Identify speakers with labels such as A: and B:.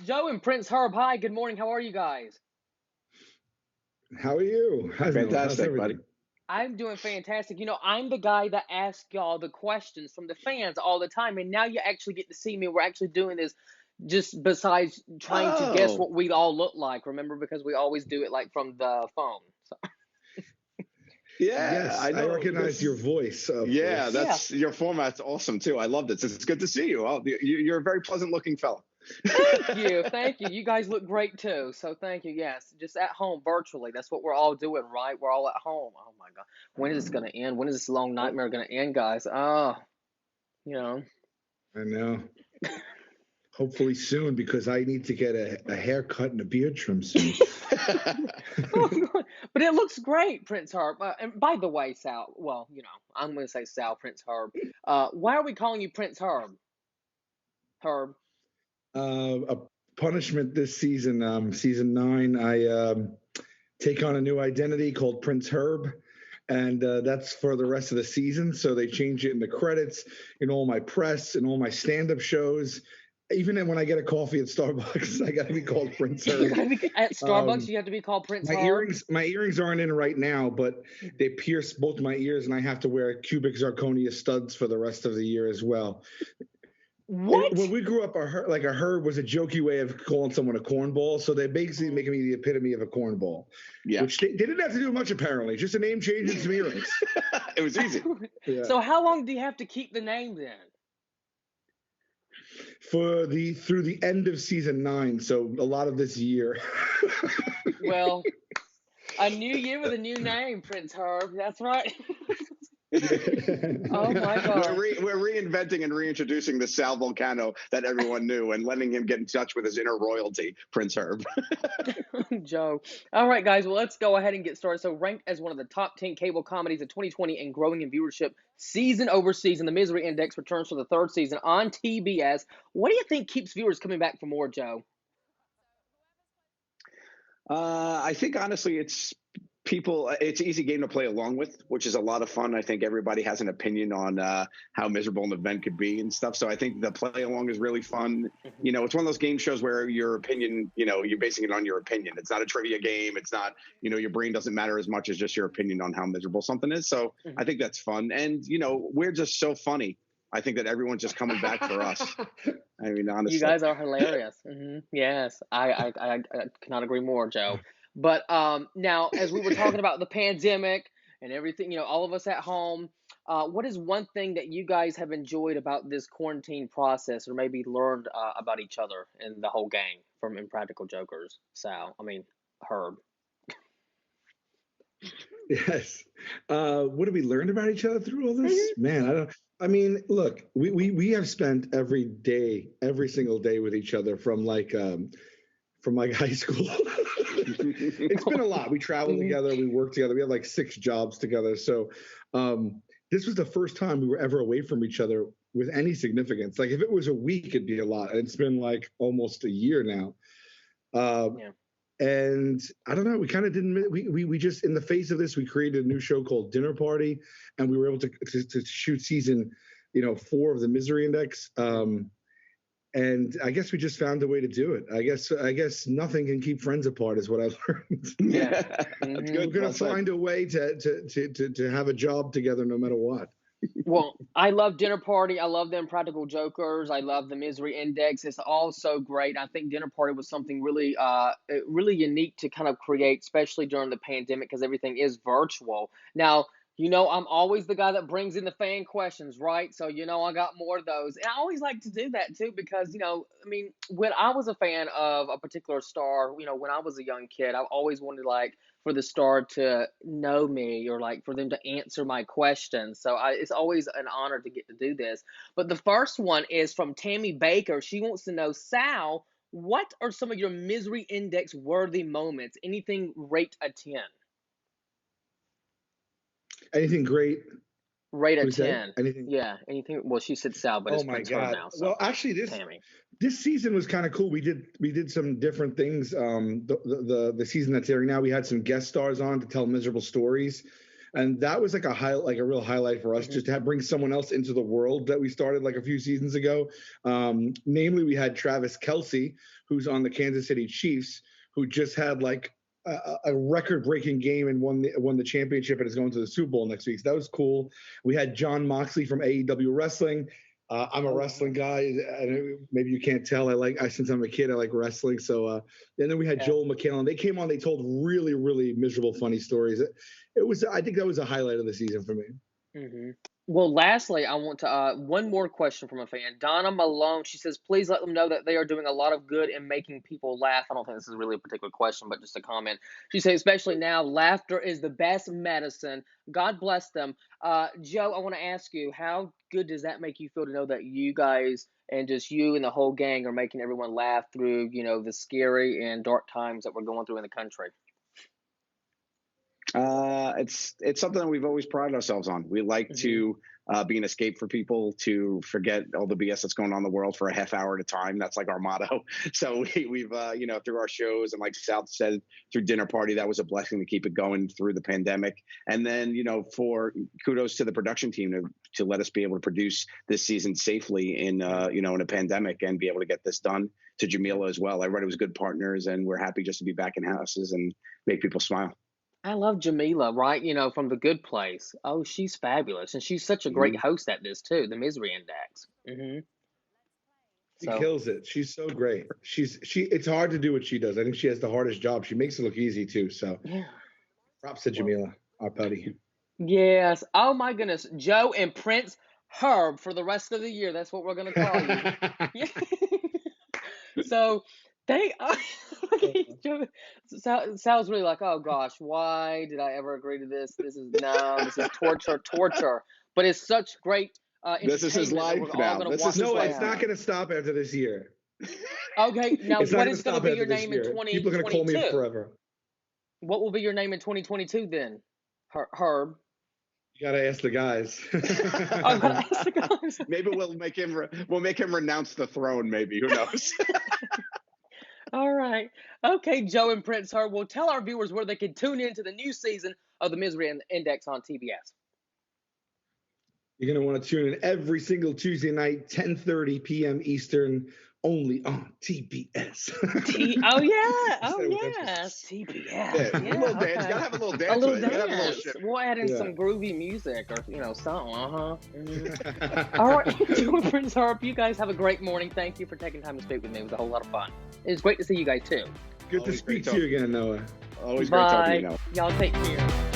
A: Joe and Prince Herb. Hi, good morning. How are you guys?
B: How are you?
C: Fantastic, buddy.
A: I'm doing fantastic. I'm the guy that asks y'all the questions from the fans all the time, and now you actually get to see me. We're actually doing this just besides trying to guess what we all look like. Remember, because we always do it like from the phone. So.
C: Yeah,
B: yes, I recognize your voice.
C: Your format's awesome too. I love this. It's good to see you. You're a very pleasant-looking fella.
A: Thank you. You guys look great too. So thank you. Yes, just at home virtually. That's what we're all doing, right? We're all at home. Oh my God, when is this gonna end? When is this long nightmare gonna end, guys? I
B: know. Hopefully soon, because I need to get a haircut and a beard trim soon.
A: But it looks great, Prince Herb. And by the way, Sal, I'm going to say Sal, Prince Herb. Why are we calling you Prince Herb? Herb.
B: A punishment this season, season 9, I take on a new identity called Prince Herb. And that's for the rest of the season. So they change it in the credits, in all my press, in all my stand-up shows. Even when I get a coffee at Starbucks, I got to be called Prince Herb.
A: At Starbucks, you have to be called Prince Herb.
B: My earrings aren't in right now, but they pierce both my ears, and I have to wear cubic zirconia studs for the rest of the year as well.
A: What?
B: When we grew up, a herb was a jokey way of calling someone a cornball. So they're basically making me the epitome of a cornball. Yeah. Which they didn't have to do much, apparently. Just a name change and some earrings.
C: It was easy.
B: Yeah.
A: So how long do you have to keep the name then?
B: Through the end of season 9, so a lot of this year.
A: Well, a new year with a new name, Prince Herb. That's right. Oh my God.
C: We're reinventing and reintroducing the Sal Vulcano that everyone knew and letting him get in touch with his inner royalty, Prince Herb.
A: Joe. All right, guys. Well, let's go ahead and get started. So, ranked as one of the top 10 cable comedies of 2020 and growing in viewership season over season, The Misery Index returns for the 3rd season on TBS. What do you think keeps viewers coming back for more, Joe?
C: I think, honestly, it's it's an easy game to play along with, which is a lot of fun. I think everybody has an opinion on how miserable an event could be and stuff. So I think the play along is really fun. It's one of those game shows where your opinion, you're basing it on your opinion. It's not a trivia game. It's not, your brain doesn't matter as much as just your opinion on how miserable something is. So I think that's fun. And, we're just so funny. I think that everyone's just coming back for us. I mean, honestly.
A: You guys are hilarious. Yes, I cannot agree more, Joe. But now, as we were talking about the pandemic and everything, all of us at home, what is one thing that you guys have enjoyed about this quarantine process, or maybe learned about each other and the whole gang from Impractical Jokers? Herb.
B: Yes. What have we learned about each other through all this? Man, look, we have spent every single day with each other from high school. It's been a lot. We traveled together, we worked together, we had like 6 jobs together. So this was the first time we were ever away from each other with any significance. Like if it was a week, it'd be a lot. And it's been like almost a year now. And I don't know, we kind of didn't, we just, in the face of this, we created a new show called Dinner Party, and we were able to shoot season, 4 of the Misery Index. And I guess we just found a way to do it. I guess nothing can keep friends apart is what I learned.
A: Yeah.
B: We're going to find a way to have a job together no matter what.
A: Well, I love Dinner Party. I love the Impractical Jokers. I love the Misery Index. It's all so great. I think Dinner Party was something really, really unique to kind of create, especially during the pandemic, because everything is virtual. Now, I'm always the guy that brings in the fan questions, right? So, I got more of those. And I always like to do that, too, because, when I was a fan of a particular star, when I was a young kid, I always wanted, for the star to know me or, for them to answer my questions. So, it's always an honor to get to do this. But the first one is from Tammy Baker. She wants to know, Sal, what are some of your Misery Index worthy moments? Anything rate a 10?
B: Anything great?
A: Rate a 10.
B: Anything?
A: Yeah, anything. Well, she said Sal, but it's Prince Herb now. So
B: well, actually, this season was kind of cool. We did some different things. The season that's airing now, we had some guest stars on to tell miserable stories, And that was like a real highlight for us, just to bring someone else into the world that we started like a few seasons ago. Namely, we had Travis Kelce, who's on the Kansas City Chiefs, who just had like a record-breaking game and won the championship and is going to the Super Bowl next week. So that was cool. We had John Moxley from AEW Wrestling. I'm a wrestling guy, and maybe you can't tell. Since I'm a kid, I like wrestling. So, and then we had Joel McHale, and they came on. They told really, really miserable, funny stories. I think that was a highlight of the season for me.
A: Mm-hmm. Well, lastly, I want to one more question from a fan, Donna Malone. She says, "Please let them know that they are doing a lot of good in making people laugh." I don't think this is really a particular question, but just a comment. She says, "Especially now, laughter is the best medicine. God bless them." Joe, I want to ask you, how good does that make you feel to know that you guys and just you and the whole gang are making everyone laugh through, the scary and dark times that we're going through in the country?
C: It's something that we've always prided ourselves on. We like to be an escape for people, to forget all the BS that's going on in the world for a half hour at a time. That's like our motto. So we've through our shows, and like Sal said, through Dinner Party, that was a blessing to keep it going through the pandemic. And then, for kudos to the production team to let us be able to produce this season safely in a pandemic and be able to get this done. To Jameela as well. Everybody was good partners, and we're happy just to be back in houses and make people smile.
A: I love Jameela, right? From The Good Place. Oh, she's fabulous. And she's such a great host at this, too, The Misery Index.
B: She kills it. She's so great. It's hard to do what she does. I think she has the hardest job. She makes it look easy, too. So props to Jameela, our buddy.
A: Yes. Oh, my goodness. Joe and Prince Herb for the rest of the year. That's what we're going to call you. So... Sal's really like, oh gosh, why did I ever agree to this? This is torture. But it's such great.
C: This is his life now.
B: It's not going to stop after this year.
A: Okay, now what is going to be your name in 2022?
B: People are going to call me forever.
A: What will be your name in 2022 then, Herb?
B: You got to ask the guys.
A: Ask the guys.
C: Maybe we'll make him renounce the throne. Maybe, who knows?
A: All right. Okay, Joe and Prince Herb. Well, tell our viewers where they can tune in to the new season of The Misery Index on TBS.
B: You're going to want to tune in every single Tuesday night, 10:30 p.m. Eastern, only on TBS.
A: Oh, yeah. TBS.
C: Yeah. A little dance. You got to have a little dance.
A: A little dance. We'll add in some groovy music or something. All right, Joe and Prince Herb, you guys have a great morning. Thank you for taking time to speak with me. It was a whole lot of fun. It was great to see you guys, too.
B: Good to speak to you again, Noah.
C: Always great talking to you, Noah.
A: Y'all take care.